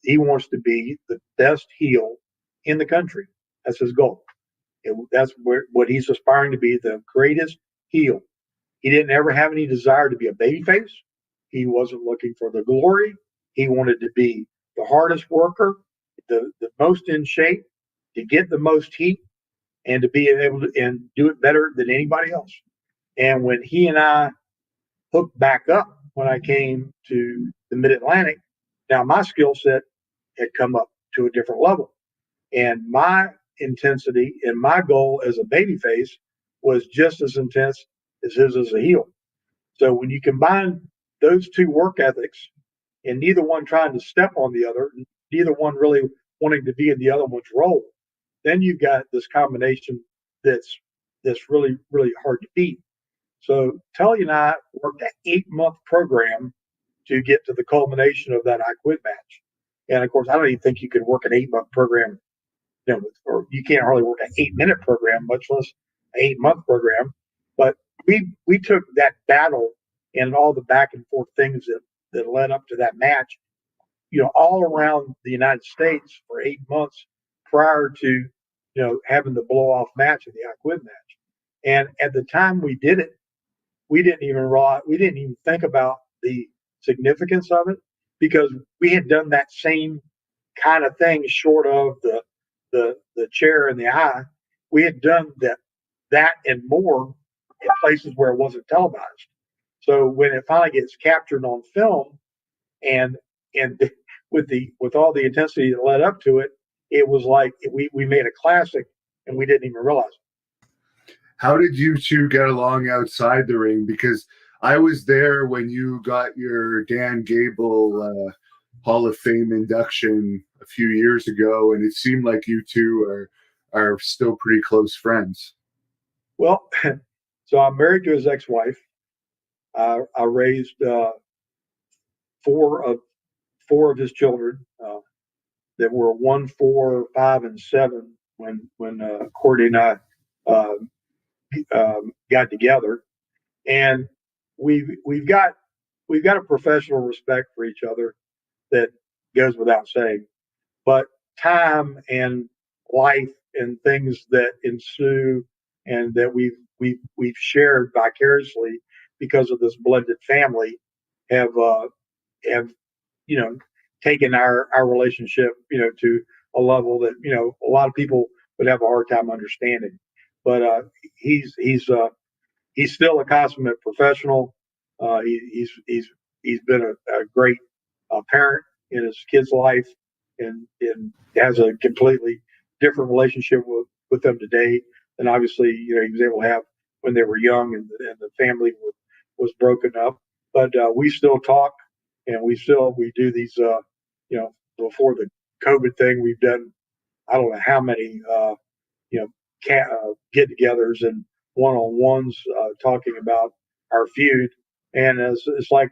he wants to be the best heel in the country. That's his goal. That's what he's aspiring to be, the greatest heel. He didn't ever have any desire to be a babyface. He wasn't looking for the glory. He wanted to be the hardest worker, the most in shape, to get the most heat, and to be able to and do it better than anybody else. And when he and I hooked back up when I came to the Mid Atlantic, now my skill set had come up to a different level, and my intensity and my goal as a babyface was just as intense as his as a heel. So when you combine those two work ethics, and neither one trying to step on the other, neither one really wanting to be in the other one's role, then you've got this combination that's really really hard to beat. So Tully and I worked an 8 month program to get to the culmination of that I Quit match. And of course, I don't even think you could work an 8 month program, or you can't hardly work an 8 minute program, much less an 8 month program. But we took that battle and all the back and forth things that led up to that match, all around the United States for 8 months prior to, having the blow off match of the I Quit match. And at the time we did it, we didn't even realize, we didn't even think about the significance of it, because we had done that same kind of thing, short of the chair and the eye. We had done that and more in places where it wasn't televised. So when it finally gets captured on film, and with all the intensity that led up to it, it was like we made a classic and we didn't even realize it. How did you two get along outside the ring? Because I was there when you got your Dan Gable Hall of Fame induction a few years ago, and it seemed like you two are still pretty close friends. Well, so I'm married to his ex-wife. I raised four of his children that were 1, 4, 5, and 7 when Courtney and I got together, and we've got a professional respect for each other that goes without saying. But time and life and things that ensue and that we've shared vicariously because of this blended family have taken our relationship to a level that a lot of people would have a hard time understanding. But he's still a consummate professional. He's been a great parent in his kid's life, and has a completely different relationship with them today than obviously he was able to have when they were young, and the family was broken up. But we still talk, and we do these. Before the COVID thing, we've done I don't know how many you know get-togethers and one-on-ones talking about our feud, and it's like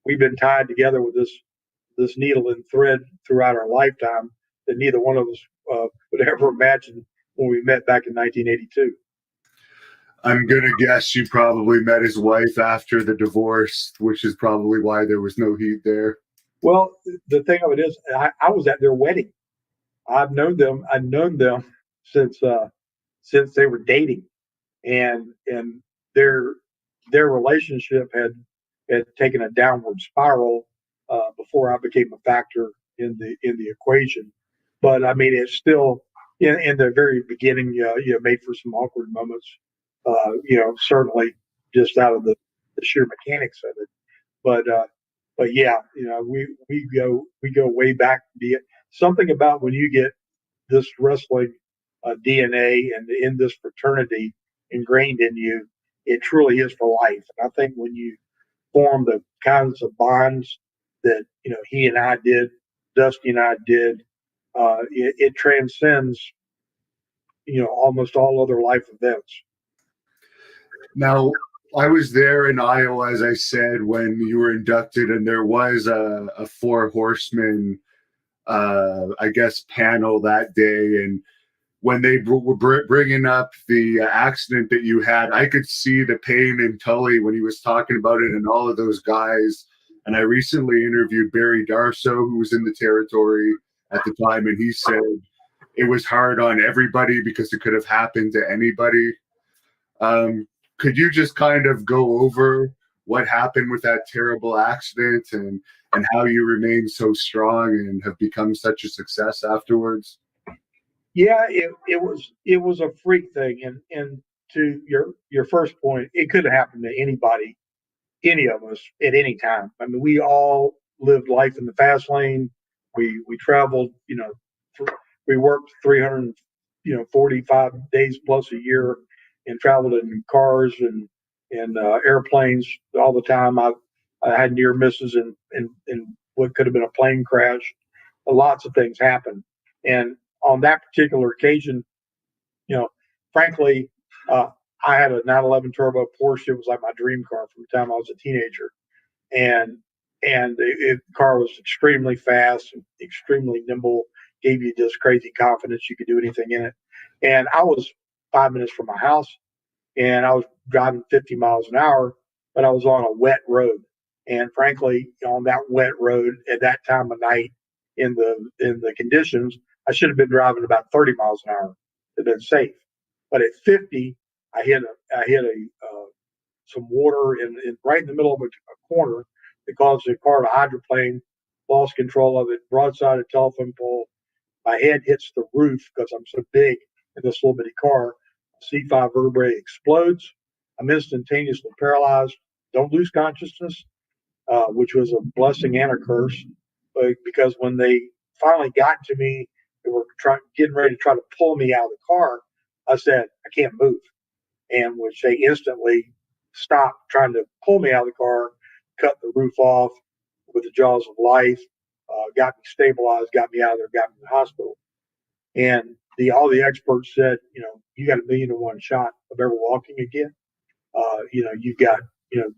we've been tied together with this needle and thread throughout our lifetime that neither one of us would ever imagine when we met back in 1982. I'm gonna guess you probably met his wife after the divorce, which is probably why there was no heat there. Well, the thing of it is, I was at their wedding. I've known them. I've known them since they were dating, and their relationship had taken a downward spiral before I became a factor in the equation. But I mean, it's still in the very beginning. Made for some awkward moments. Certainly just out of the sheer mechanics of it. But yeah, we go way back. Something about when you get this wrestling DNA and in this fraternity ingrained in you, it truly is for life. And I think when you form the kinds of bonds that he and I did, Dusty and I did, it transcends almost all other life events. Now, I was there in Iowa, as I said, when you were inducted, and there was a four horsemen, I guess, panel that day. And when they were bringing up the accident that you had, I could see the pain in Tully when he was talking about it, and all of those guys. And I recently interviewed Barry Darso, who was in the territory at the time, and he said it was hard on everybody because it could have happened to anybody. Could you just kind of go over what happened with that terrible accident, and how you remained so strong and have become such a success afterwards? Yeah, it was a freak thing, and to your first point, it could have happened to anybody, any of us at any time. I mean, we all lived life in the fast lane. We traveled, we worked 300, 45 days plus a year, and traveled in cars and airplanes all the time. I had near misses in what could have been a plane crash. Lots of things happened. And on that particular occasion, you know, frankly, uh, I had a 911 turbo Porsche. It was like my dream car from the time I was a teenager, and the car was extremely fast, extremely nimble, gave you this crazy confidence you could do anything in it. And I was 5 minutes from my house, and I was driving 50 miles an hour, but I was on a wet road. And frankly, on that wet road at that time of night, in the conditions, I should have been driving about 30 miles an hour to have been safe. But at 50, I hit some water right in the middle of a corner that caused the car to hydroplane, lost control of it, broadside a telephone pole. My head hits the roof because I'm so big in this little bitty car. C5 vertebrae explodes. I'm instantaneously paralyzed. Don't lose consciousness, which was a blessing and a curse. But because when they finally got to me, they were getting ready to try to pull me out of the car. I said, I can't move. And which they instantly stopped trying to pull me out of the car, cut the roof off with the jaws of life, got me stabilized, got me out of there, got me to the hospital. And all the experts said, you got 1,000,000 to 1 shot of ever walking again. You've got,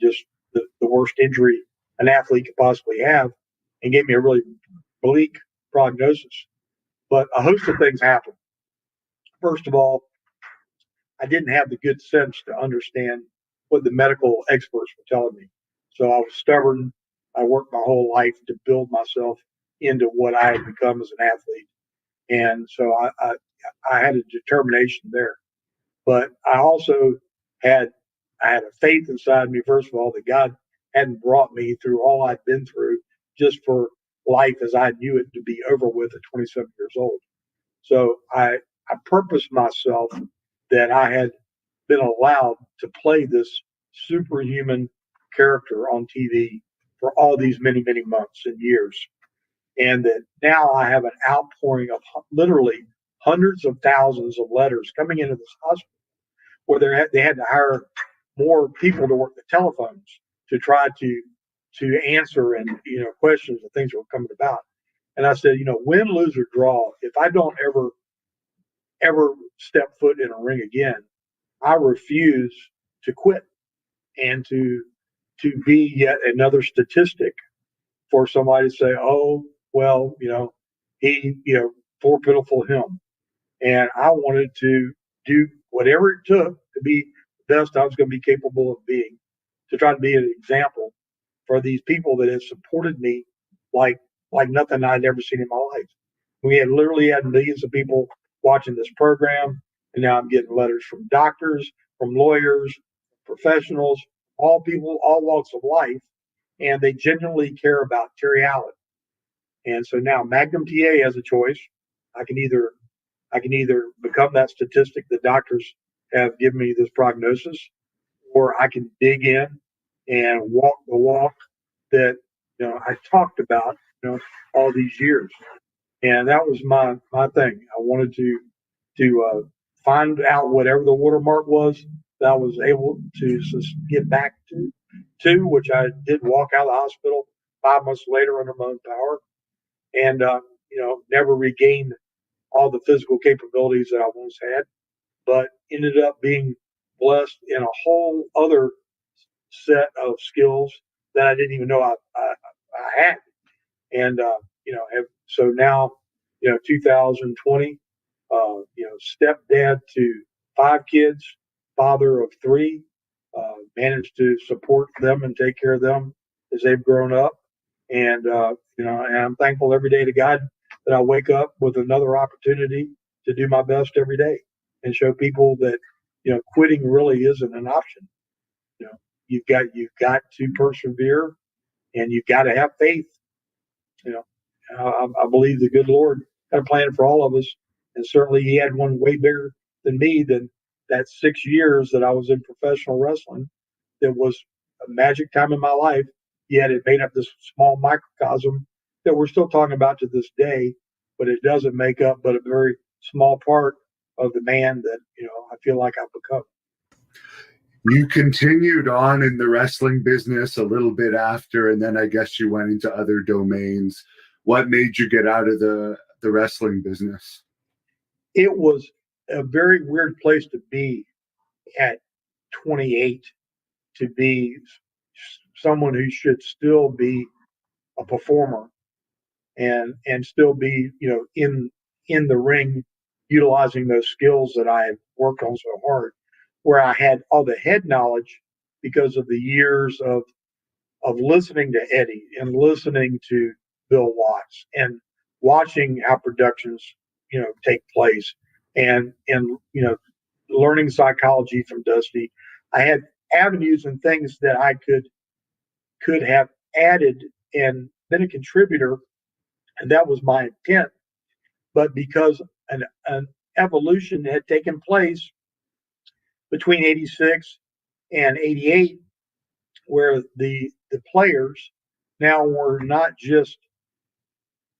just the worst injury an athlete could possibly have, and gave me a really bleak prognosis. But a host of things happened. First of all, I didn't have the good sense to understand what the medical experts were telling me. So I was stubborn. I worked my whole life to build myself into what I had become as an athlete. And so I had a determination there. But I also had I had a faith inside me, first of all, that God hadn't brought me through all I'd been through just for life as I knew it to be over with at 27 years old. So I purposed myself that I had been allowed to play this superhuman character on TV for all these many, many months and years. And that now I have an outpouring of literally hundreds of thousands of letters coming into this hospital where they had to hire more people to work the telephones to try to answer and questions and things that were coming about. And I said, win, lose, or draw, if I don't ever step foot in a ring again, I refuse to quit and to be yet another statistic for somebody to say, oh, well, he, poor pitiful him. And I wanted to do whatever it took to be the best I was going to be capable of being, to try to be an example for these people that have supported me like nothing I'd ever seen in my life. We had literally had millions of people watching this program, and now I'm getting letters from doctors, from lawyers, professionals, all people, all walks of life, and they genuinely care about Terry Allen. And so now Magnum TA has a choice. I can either become that statistic the doctors have given me this prognosis, or I can dig in and walk the walk that I talked about all these years. And that was my thing. I wanted to find out whatever the watermark was that I was able to get back to which I did walk out of the hospital 5 months later under my own power, and never regained all the physical capabilities that I once had, but ended up being blessed in a whole other set of skills that I didn't even know I had. And, so now, 2020, stepdad to 5 kids, father of 3, managed to support them and take care of them as they've grown up. And, and I'm thankful every day to God that I wake up with another opportunity to do my best every day and show people that, quitting really isn't an option. You know, you've got to persevere, and you've got to have faith. You know, I believe the good Lord had a plan for all of us, and certainly He had one way bigger than me. Than that 6 years that I was in professional wrestling, that was a magic time in my life. Yet it made up this small microcosm that we're still talking about to this day, but it doesn't make up but a very small part of the man that I feel like I've become. You continued on in the wrestling business a little bit after, and then I guess you went into other domains. What made you get out of the wrestling business? It was a very weird place to be at 28, to be someone who should still be a performer and still be, in the ring, utilizing those skills that I had worked on so hard, where I had all the head knowledge because of the years of listening to Eddie and listening to Bill Watts and watching how productions, take place, and learning psychology from Dusty. I had avenues and things that I could have added and been a contributor, and that was my intent. But because an evolution had taken place between 86 and 88, where the players now were not just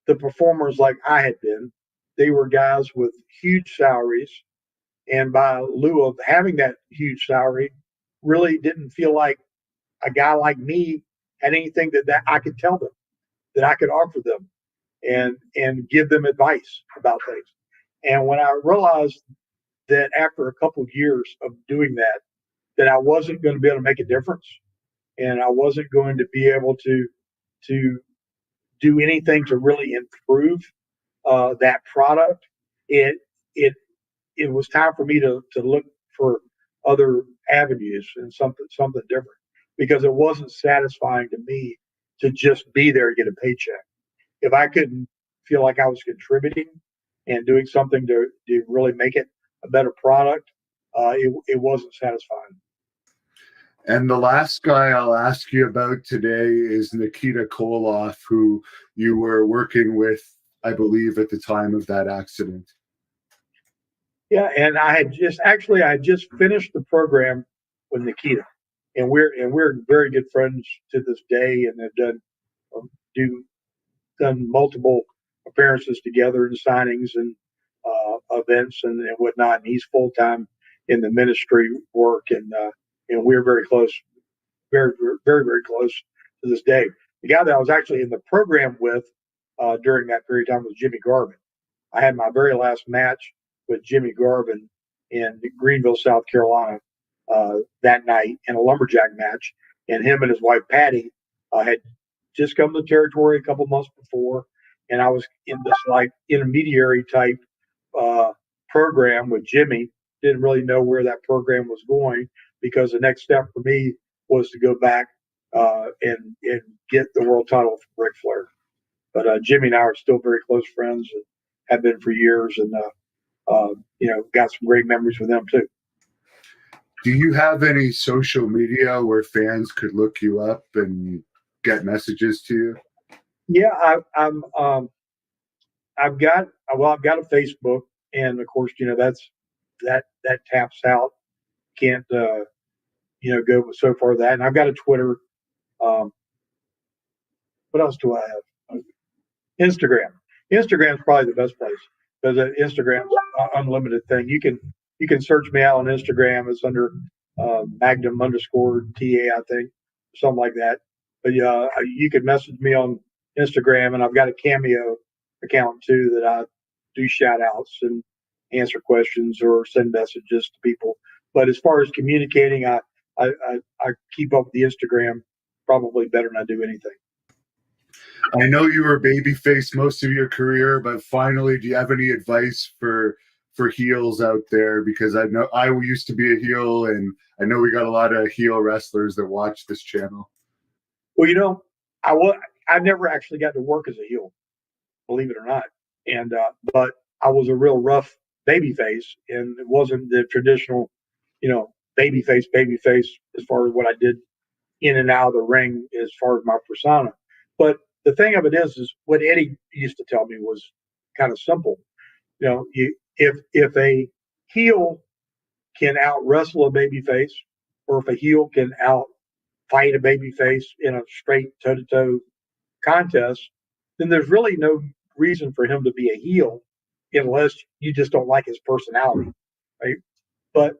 the performers like I had been. They were guys with huge salaries, and by lieu of having that huge salary, really didn't feel like a guy like me had anything that I could tell them, that I could offer them, and give them advice about things. And when I realized that after a couple of years of doing that, that I wasn't going to be able to make a difference, and I wasn't going to be able to do anything to really improve that product, it it it was time for me to look for other avenues and something different, because it wasn't satisfying to me to just be there and get a paycheck. If I couldn't feel like I was contributing and doing something to really make it a better product, it wasn't satisfying. And the last guy I'll ask you about today is Nikita Koloff, who you were working with, I believe, at the time of that accident. Yeah, and I had just finished the program with Nikita, and we're very good friends to this day, and have um, do done multiple appearances together and signings and events and whatnot. And he's full time in the ministry work, and we're very close, very very close to this day. The guy that I was actually in the program with during that period of time was Jimmy Garvin. I had my very last match with Jimmy Garvin in Greenville, South Carolina, that night in a lumberjack match. And him and his wife Patty had just come to the territory a couple months before, and I was in this like intermediary type uh, program with Jimmy. Didn't really know where that program was going, because the next step for me was to go back and get the world title from Ric Flair. But Jimmy and I are still very close friends and have been for years, and got some great memories with them too. Do you have any social media where fans could look you up and get messages to you? Yeah, I've got a Facebook, and of course, that taps out. Can't go so far that, and I've got a Twitter. Um, what else do I have? Instagram. Instagram's probably the best place, because Instagram's unlimited thing. You can search me out on Instagram. It's under Magnum underscore TA, I think, something like that. But yeah, you can message me on Instagram, and I've got a Cameo account too that I do shout outs and answer questions or send messages to people. But as far as communicating, I keep up with the Instagram probably better than I do anything. I know you were babyface most of your career, but finally, do you have any advice for heels out there? Because I know I used to be a heel, and I know we got a lot of heel wrestlers that watch this channel. Well, I was I never actually got to work as a heel, believe it or not, and but I was a real rough baby face, and it wasn't the traditional, baby face as far as what I did in and out of the ring as far as my persona. But the thing of it is what Eddie used to tell me was kind of simple. If a heel can out wrestle a baby face, or if a heel can out fight a baby face in a straight toe to toe contest, then there's really no reason for him to be a heel, unless you just don't like his personality, right? But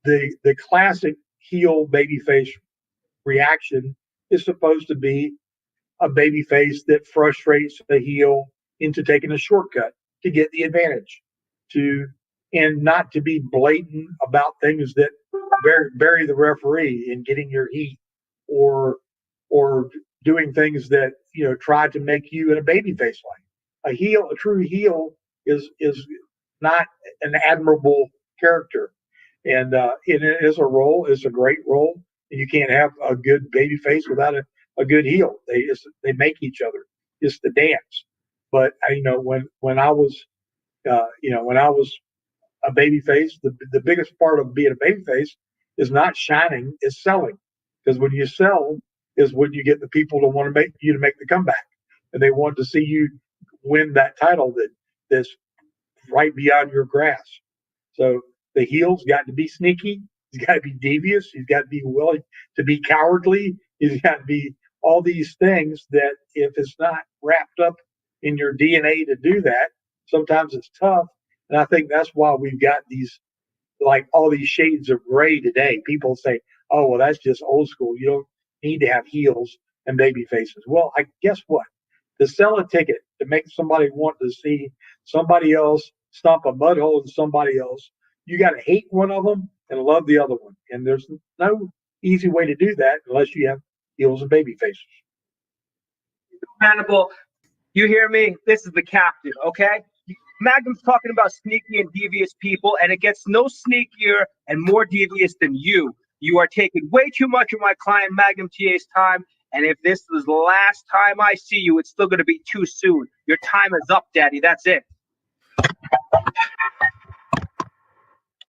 the classic heel babyface reaction is supposed to be a babyface that frustrates the heel into taking a shortcut to get the advantage, to and not to be blatant about things that bury the referee in getting your heat, or or doing things that try to make you in a babyface line. A true heel is not an admirable character, and it is a role. It's a great role, and you can't have a good baby face without a good heel. They make each other. It's the dance. But when I was when I was a baby face, the biggest part of being a baby face is not shining, it's selling. Because when you sell is when you get the people to want to make the comeback, and they want to see you win that title that's right beyond your grasp. So the heel's got to be sneaky. He's got to be devious. He's got to be willing to be cowardly. He's got to be all these things that if it's not wrapped up in your DNA to do that, sometimes it's tough. And I think that's why we've got these, like all these shades of gray today. People say, oh, well, that's just old school. You don't need to have heels and baby faces. Well, I guess what? To sell a ticket, to make somebody want to see somebody else stomp a mud hole in somebody else, you got to hate one of them and love the other one. And there's no easy way to do that unless you have heels and baby faces. Hannibal, you hear me? This is the captain, okay? Magnum's talking about sneaky and devious people, and it gets no sneakier and more devious than you. You are taking way too much of my client Magnum TA's time, and if this is the last time I see you, it's still going to be too soon. Your time is up, Daddy. That's it.